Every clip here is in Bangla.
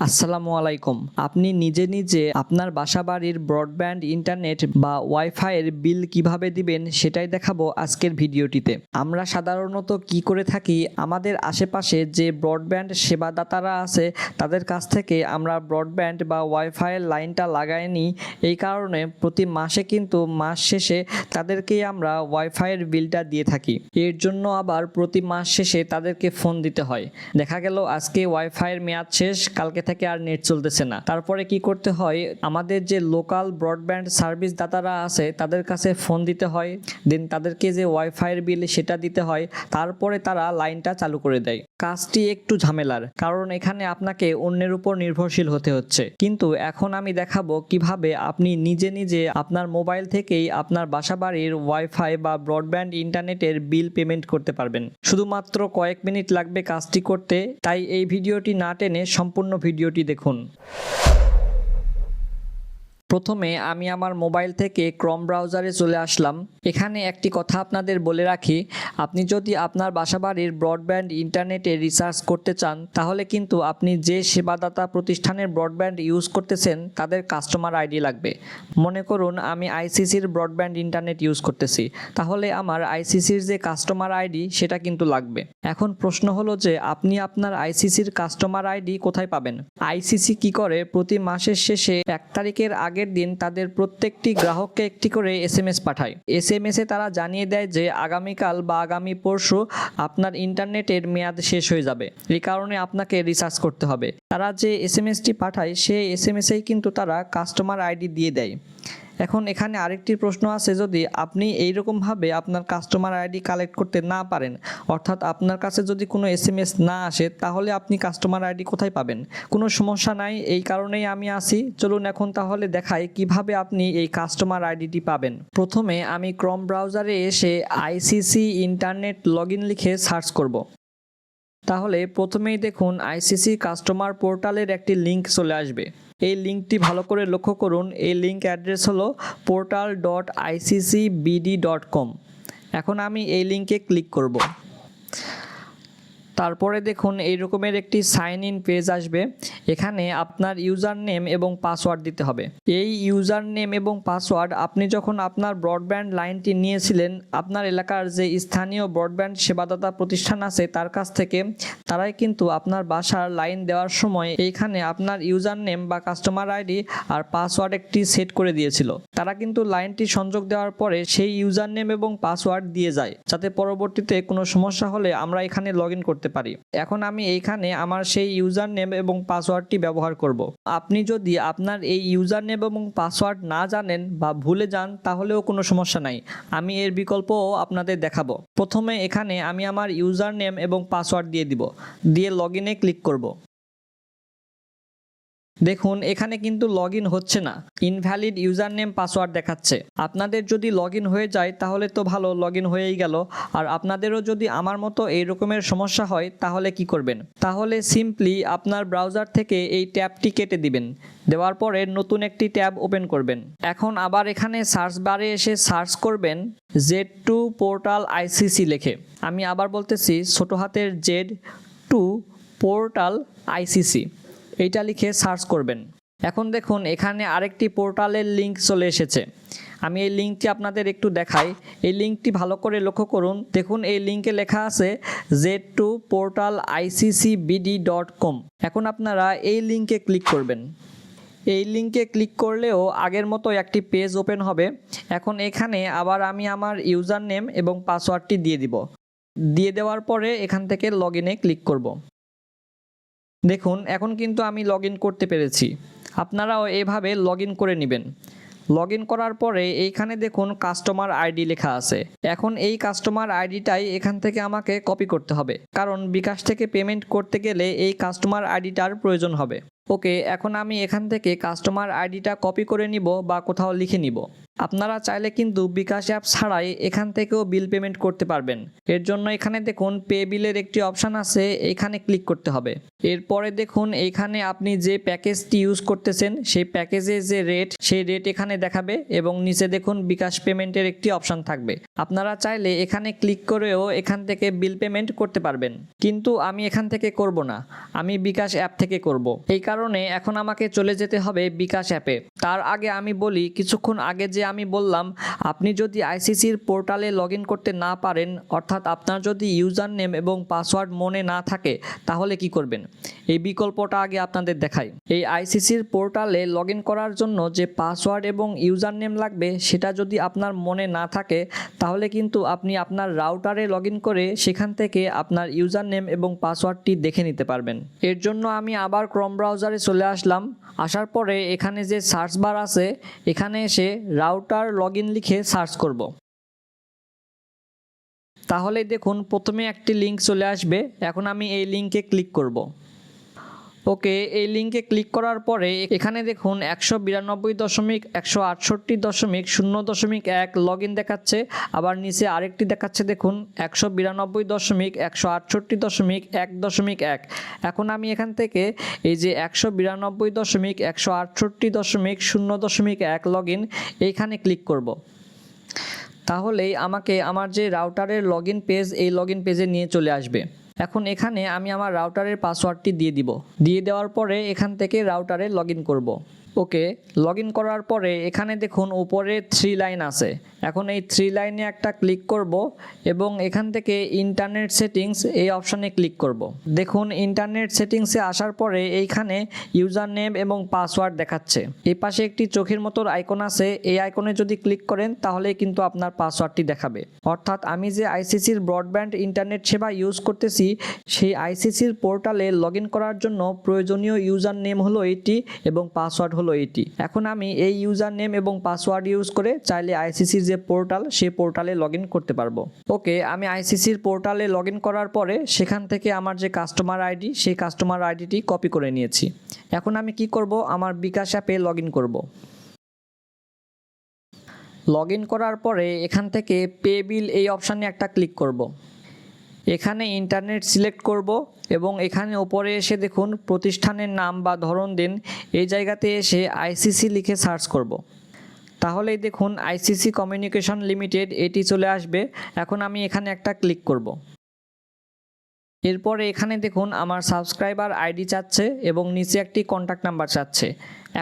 আসসালামু আলাইকুম। আপনি নিজে নিজে আপনার বাসাবাড়ির ব্রডব্যান্ড ইন্টারনেট বা ওয়াইফাইয়ের বিল কিভাবে দিবেন সেটাই দেখাবো আজকের ভিডিওটিতে। আমরা সাধারণত কি করে থাকি, আমাদের আশেপাশে যে ব্রডব্যান্ড সেবাদাতারা আছে তাদের কাছ থেকে আমরা ব্রডব্যান্ড বা ওয়াইফাইয়ের লাইনটা লাগাই নিই। এই কারণে প্রতি মাসে কিন্তু মাস শেষে তাদেরকেই আমরা ওয়াইফাইয়ের বিলটা দিয়ে থাকি। এর জন্য আবার প্রতি মাস শেষে তাদেরকে ফোন দিতে হয়। দেখা গেল আজকে ওয়াইফাইয়ের মেয়াদ শেষ, কালকে থেকে আর নেট চলতেছে না। তারপরে কি করতে হয়, আমাদের যে লোকাল ব্রডব্যান্ড সার্ভিস দাতারা আছে তাদের কাছে ফোন দিতে হয়, দেন তাদেরকে যে ওয়াইফাইয়ের বিল সেটা দিতে হয়, তারপরে তারা লাইনটা চালু করে দেয়। কাজটি একটু ঝামেলার, কারণ এখানে আপনাকে অন্যের উপর নির্ভরশীল হতে হচ্ছে। কিন্তু এখন আমি দেখাবো কিভাবে আপনি নিজে নিজে আপনার মোবাইল থেকেই আপনার বাসাবাড়ির ওয়াইফাই বা ব্রডব্যান্ড ইন্টারনেটের বিল পেমেন্ট করতে পারবেন। শুধুমাত্র কয়েক মিনিট লাগবে কাজটি করতে, তাই এই ভিডিওটি না টেনে সম্পূর্ণ ভিডিওটি দেখুন। প্রথমে আমি আমার মোবাইল থেকে ক্রোম ব্রাউজারে চলে আসলাম। এখানে একটি কথা আপনাদের বলে রাখি, আপনি যদি আপনার বাসাবাড়ির ব্রডব্যান্ড ইন্টারনেটে রিচার্জ করতে চান তাহলে কিন্তু আপনি যে সেবাদাতা প্রতিষ্ঠানের ব্রডব্যান্ড ইউজ করতেছেন তাদের কাস্টমার আইডি লাগবে। মনে করুন আমি আইসিসির ব্রডব্যান্ড ইন্টারনেট ইউজ করতেছি, তাহলে আমার আইসিসির যে কাস্টমার আইডি সেটা কিন্তু লাগবে। এখন প্রশ্ন হলো যে আপনি আপনার আইসিসির কাস্টমার আইডি কোথায় পাবেন? আইসিসি কি করে, প্রতি মাসের শেষে 1 তারিখের আগের দিন তাদের প্রত্যেকটি গ্রাহককে একটি করে এসএমএস পাঠায়। এসএমএসে তারা জানিয়ে দেয় যে আগামীকাল বা আগামী পরশু আপনার ইন্টারনেটের মেয়াদ শেষ হয়ে যাবে, এই কারণে আপনাকে রিচার্জ করতে হবে। তারা যে এসএমএসটি পাঠায় সেই এসএমএসেই কিন্তু তারা কাস্টমার আইডি দিয়ে দেয়। এখন এখানে আরেকটি প্রশ্ন আছে, যদি আপনি এইরকমভাবে আপনার কাস্টমার আইডি কালেক্ট করতে না পারেন, অর্থাৎ আপনার কাছে যদি কোনো এসএমএস না আসে, তাহলে আপনি কাস্টমার আইডি কোথায় পাবেন? কোনো সমস্যা নাই, এই কারণেই আমি আসি। চলুন এখন তাহলে দেখাই কিভাবে আপনি এই কাস্টমার আইডিটি পাবেন। প্রথমে আমি ক্রোম ব্রাউজারে এসে আইসিসি ইন্টারনেট লগইন লিখে সার্চ করব। তাহলে প্রথমেই দেখুন আইসিসি কাস্টমার পোর্টালের একটি লিঙ্ক চলে আসবে। এই লিঙ্কটি ভালো করে লক্ষ্য করুন। এই লিঙ্ক অ্যাড্রেস হলো portal.iccbd.com। এখন আমি এই লিঙ্কে ক্লিক করব। তারপরে দেখুন এই রকমের একটি সাইন ইন পেজ আসবে। এখানে আপনার ইউজার নেম এবং পাসওয়ার্ড দিতে হবে। এই ইউজার নেম এবং পাসওয়ার্ড আপনি যখন আপনার ব্রডব্যান্ড লাইনটি নিয়েছিলেন, আপনার এলাকার যে স্থানীয় ব্রডব্যান্ড সেবাদাতা প্রতিষ্ঠান আছে তার কাছ থেকে, তারাই কিন্তু আপনার বাসার লাইন দেওয়ার সময় এইখানে আপনার ইউজার নেম বা কাস্টমার আইডি আর পাসওয়ার্ড একটি সেট করে দিয়েছিল। তারা কিন্তু লাইনটি সংযোগ দেওয়ার পরে সেই ইউজার নেম এবং পাসওয়ার্ড দিয়ে যায়, যাতে পরবর্তীতে কোনো সমস্যা হলে আমরা এখানে লগ ইন করতে পারি। এখন আমি এইখানে আমার সেই ইউজার নেম এবং পাসওয়ার্ডটি ব্যবহার করব। আপনি যদি আপনার এই ইউজার নেম এবং পাসওয়ার্ড না জানেন বা ভুলে যান তাহলেও কোনো সমস্যা নাই, আমি এর বিকল্পও আপনাদের দেখাবো। প্রথমে এখানে আমি আমার ইউজার নেম এবং পাসওয়ার্ড দিয়ে দিব, দিয়ে লগ ইনে ক্লিক করব। দেখুন এখানে কিন্তু লগ ইন হচ্ছে না, ইনভ্যালিড ইউজার নেম পাসওয়ার্ড দেখাচ্ছে। আপনাদের যদি লগ ইন হয়ে যায় তাহলে তো ভালো, লগ ইন হয়েই গেল। আর আপনাদেরও যদি আমার মতো এই রকমের সমস্যা হয় তাহলে কি করবেন? তাহলে সিম্পলি আপনার ব্রাউজার থেকে এই ট্যাবটি কেটে দিবেন, দেওয়ার পরে নতুন একটি ট্যাব ওপেন করবেন। এখন আবার এখানে সার্চ বারে এসে সার্চ করবেন Z2 পোর্টাল আইসিসি লিখে। আমি আবার বলতেছি, ছোট হাতের Z2 পোর্টাল আইসিসি, এইটা লিখে সার্চ করবেন। এখন দেখুন এখানে আরেকটি পোর্টালের লিঙ্ক চলে এসেছে। আমি এই লিঙ্কটি আপনাদের একটু দেখাই। এই লিঙ্কটি ভালো করে লক্ষ্য করুন। দেখুন এই লিঙ্কে লেখা আছে Z2 portal.iccbd.com। এখন আপনারা এই লিঙ্কে ক্লিক করবেন। এই লিঙ্কে ক্লিক করলেও আগের মতো একটি পেজ ওপেন হবে। এখন এখানে আবার আমি আমার ইউজার নেম এবং পাসওয়ার্ডটি দিয়ে দিব। দিয়ে দেওয়ার পরে এখান থেকে লগ ইনে ক্লিক করব। দেখুন এখন কিন্তু আমি লগ ইন করতে পেরেছি। আপনারাও এভাবে লগ ইন করে নেবেন। লগ ইন করার পরে এইখানে দেখুন কাস্টমার আইডি লেখা আছে। এখন এই কাস্টমার আইডিটাই এখান থেকে আমাকে কপি করতে হবে, কারণ বিকাশ থেকে পেমেন্ট করতে গেলে এই কাস্টমার আইডিটার প্রয়োজন হবে। ওকে, এখন আমি এখান থেকে কাস্টমার আইডিটা কপি করে নিব বা কোথাও লিখে নিব। আপনারা চাইলে কিন্তু বিকাশ অ্যাপ ছাড়াই এখান থেকেও বিল পেমেন্ট করতে পারবেন। এর জন্য এখানে দেখুন পে বিলের একটি অপশান আছে, এখানে ক্লিক করতে হবে। এরপরে দেখুন এইখানে আপনি যে প্যাকেজটি ইউজ করতেছেন সেই প্যাকেজের যে রেট সেই রেট এখানে দেখাবে এবং নিচে দেখুন বিকাশ পেমেন্টের একটি অপশান থাকবে। আপনারা চাইলে এখানে ক্লিক করেও এখান থেকে বিল পেমেন্ট করতে পারবেন, কিন্তু আমি এখান থেকে করব না, আমি বিকাশ অ্যাপ থেকে করব। এই কারণে এখন আমাকে চলে যেতে হবে বিকাশ অ্যাপে। তার আগে আমি বলি, কিছুক্ষণ আগে যে আমি বললাম আপনি যদি আইসিসির পোর্টালে লগ ইন করতে না পারেন, অর্থাৎ আপনার যদি ইউজার নেম এবং পাসওয়ার্ড মনে না থাকে, তাহলে কি করবেন এই বিকল্পটা আগে আপনাদের দেখাই। এই আইসিসির পোর্টালে লগ ইন করার জন্য যে পাসওয়ার্ড এবং ইউজার নেম লাগবে সেটা যদি আপনার মনে না থাকে, তাহলে কিন্তু আপনি আপনার রাউটারে লগ ইন করে সেখান থেকে আপনার ইউজার নেম এবং পাসওয়ার্ডটি দেখে নিতে পারবেন। এর জন্য আমি আবার ক্রোম ব্রাউজারে চলে আসলাম। আসার পরে এখানে যে সার্চ বার আছে এখানে এসে রাউটার লগ ইন লিখে সার্চ করব। তাহলে দেখুন প্রথমে একটি লিঙ্ক চলে আসবে। এখন আমি এই লিঙ্কে ক্লিক করব। ওকে, এই লিঙ্কে ক্লিক করার পরে এখানে দেখুন 192.168.0.1 লগ ইন দেখাচ্ছে, আবার নিচে আরেকটি দেখাচ্ছে দেখুন 192.168.1.1। এখন আমি এখান থেকে এই যে 192.168.0.1 লগ ইন এইখানে ক্লিক করব। তাহলেই আমাকে আমার যে রাউটারের লগ ইন পেজ এই লগ ইন পেজে নিয়ে চলে আসবে। এখন এখানে আমি আমার রাউটারের পাসওয়ার্ডটি দিয়ে দিব। দিয়ে দেওয়ার পরে এখান থেকে রাউটারে লগ ইন করব। ওকে, লগ ইন করার পরে এখানে দেখুন উপরে 3 লাইন আছে। এখন এই 3 লাইনে একটা ক্লিক করব এবং এখান থেকে ইন্টারনেট সেটিংস এই অপশানে ক্লিক করব। দেখুন ইন্টারনেট সেটিংসে আসার পরে এইখানে ইউজার নেম এবং পাসওয়ার্ড দেখাচ্ছে। এই পাশে একটি চোখের মতো আইকন আছে, এই আইকনে যদি ক্লিক করেন তাহলে কিন্তু আপনার পাসওয়ার্ডটি দেখাবে। অর্থাৎ আমি যে আইসিসির ব্রডব্যান্ড ইন্টারনেট সেবা ইউজ করতেছি সেই আইসিসির পোর্টালে লগ ইন করার জন্য প্রয়োজনীয় ইউজার নেম হলো এটি এবং পাসওয়ার্ড হলো এটি। এখন আমি এই ইউজার নেম এবং পাসওয়ার্ড ইউজ করে চাইলে আইসিসির যে পোর্টাল সেই পোর্টালে লগ ইন করতে পারবো। ওকে, আমি আইসিসির পোর্টালে লগ ইন করার পরে সেখান থেকে আমার যে কাস্টমার আইডি সেই কাস্টমার আইডিটি কপি করে নিয়েছি। এখন আমি কি করব, আমার বিকাশ অ্যাপে লগ ইন করব। লগ ইন করার পরে এখান থেকে পে বিল এই অপশানে একটা ক্লিক করব। এখানে ইন্টারনেট সিলেক্ট করব এবং এখানে উপরে এসে দেখুন প্রতিষ্ঠানের নাম বা ধরন দিন, এই জায়গাতে এসে আইসিসি লিখে সার্চ করব। তাহলেই দেখুন আইসিসি কমিউনিকেশন লিমিটেড এটি চলে আসবে। এখন আমি এখানে একটা ক্লিক করব। এরপরে এখানে দেখুন আমার সাবস্ক্রাইবার আইডি চাচ্ছে এবং নিচে একটি কন্ট্যাক্ট নাম্বার চাচ্ছে।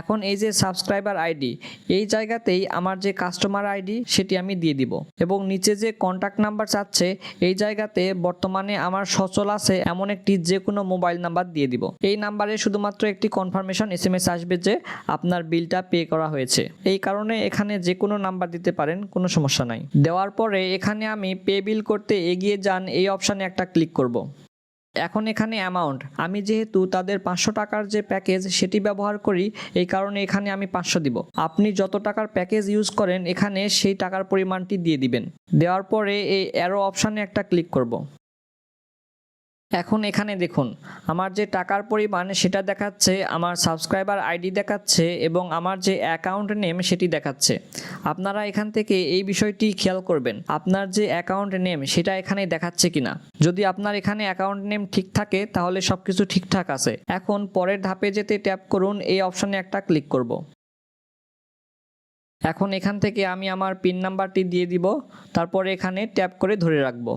এখন এই যে সাবস্ক্রাইবার আইডি এই জায়গাতেই আমার যে কাস্টমার আইডি সেটি আমি দিয়ে দিব এবং নিচে যে কন্ট্যাক্ট নাম্বার চাচ্ছে এই জায়গাতে বর্তমানে আমার সচল আছে এমন একটি যে কোনো মোবাইল নাম্বার দিয়ে দিব। এই নাম্বারে শুধুমাত্র একটি কনফার্মেশন এসএমএস আসবে যে আপনার বিলটা পে করা হয়েছে। এই কারণে এখানে যে কোনো নাম্বার দিতে পারেন, কোনো সমস্যা নাই। দেওয়ার পরে এখানে আমি পে বিল করতে এগিয়ে যান এই অপশানে একটা ক্লিক করব। এখন এখানে অ্যামাউন্ট, আমি যেহেতু তাদের 500 টাকার যে প্যাকেজ সেটি ব্যবহার করি এই কারণে এখানে আমি 500 দিব। আপনি যত টাকার প্যাকেজ ইউজ করেন এখানে সেই টাকার পরিমাণটি দিয়ে দিবেন। দেওয়ার পরে এই অ্যারো অপশানে একটা ক্লিক করব। এখন এখানে দেখুন আমার যে টাকার পরিমাণ সেটা দেখাচ্ছে, আমার সাবস্ক্রাইবার আইডি দেখাচ্ছে এবং আমার যে অ্যাকাউন্ট নেম সেটি দেখাচ্ছে। আপনারা এখান থেকে এই বিষয়টি খেয়াল করবেন আপনার যে অ্যাকাউন্ট নেম সেটা এখানে দেখাচ্ছে কিনা। যদি আপনার এখানে অ্যাকাউন্ট নেম ঠিক থাকে তাহলে সবকিছু ঠিকঠাক আছে। এখন পরের ধাপে যেতে ট্যাপ করুন, এই অপশানে একটা ক্লিক করব। এখন এখান থেকে আমি আমার পিন নাম্বারটি দিয়ে দিব, তারপরে এখানে ট্যাপ করে ধরে রাখবো।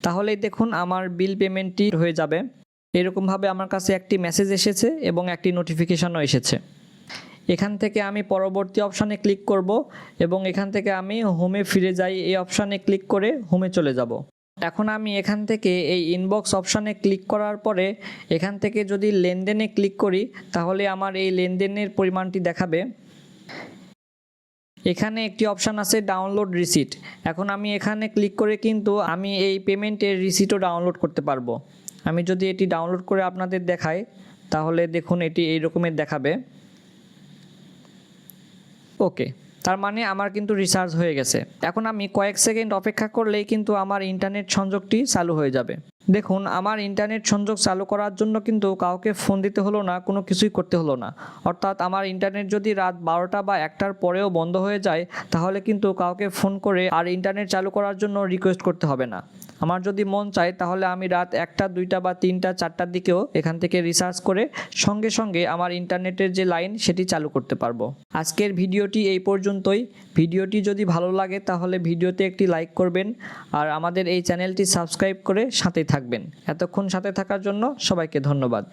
তাহলেই দেখুন আমার বিল পেমেন্টটি হয়ে যাবে। এরকমভাবে আমার কাছে একটি মেসেজ এসেছে এবং একটি নোটিফিকেশনও এসেছে। এখান থেকে আমি পরবর্তী অপশানে ক্লিক করব এবং এখান থেকে আমি হোমে ফিরে যাই, এই অপশানে ক্লিক করে হোমে চলে যাব। এখন আমি এখান থেকে এই ইনবক্স অপশানে ক্লিক করার পরে এখান থেকে যদি লেনদেনে ক্লিক করি তাহলে আমার এই লেনদেনের পরিমাণটি দেখাবে। এখানে একটি অপশান আছে ডাউনলোড রিসিট। এখন আমি এখানে ক্লিক করে কিন্তু আমি এই পেমেন্টের রিসিটও ডাউনলোড করতে পারবো। আমি যদি এটি ডাউনলোড করে আপনাদের দেখাই তাহলে দেখুন এটি এই রকমের দেখাবে। ওকে, তার মানে আমার কিন্তু রিচার্জ হয়ে গেছে। এখন আমি কয়েক সেকেন্ড অপেক্ষা করলেই কিন্তু আমার ইন্টারনেট সংযোগটি চালু হয়ে যাবে। দেখুন, আমার ইন্টারনেট সংযোগ চালু করার জন্য কিন্তু কাউকে ফোন দিতে হলো না, কোনো কিছুই করতে হলো না। অর্থাৎ আমার ইন্টারনেট যদি রাত 12টা বা 1টার পরেও বন্ধ হয়ে যায়, তাহলে কিন্তু কাউকে ফোন করে আর ইন্টারনেট চালু করার জন্য রিকোয়েস্ট করতে হবে না। আমার যদি মন চায় তাহলে আমি রাত 1টা, 2টা বা 3টা, 4টার দিকেও এখান থেকে রিসার্চ করে সঙ্গে সঙ্গে আমার ইন্টারনেটের যে লাইন সেটি চালু করতে পারবো। আজকের ভিডিওটি এই পর্যন্তই। ভিডিওটি যদি ভালো লাগে তাহলে ভিডিওতে একটি লাইক করবেন আর আমাদের এই চ্যানেলটি সাবস্ক্রাইব করে সাথেই থাকবেন। এতক্ষণ সাথে থাকার জন্য সবাইকে ধন্যবাদ।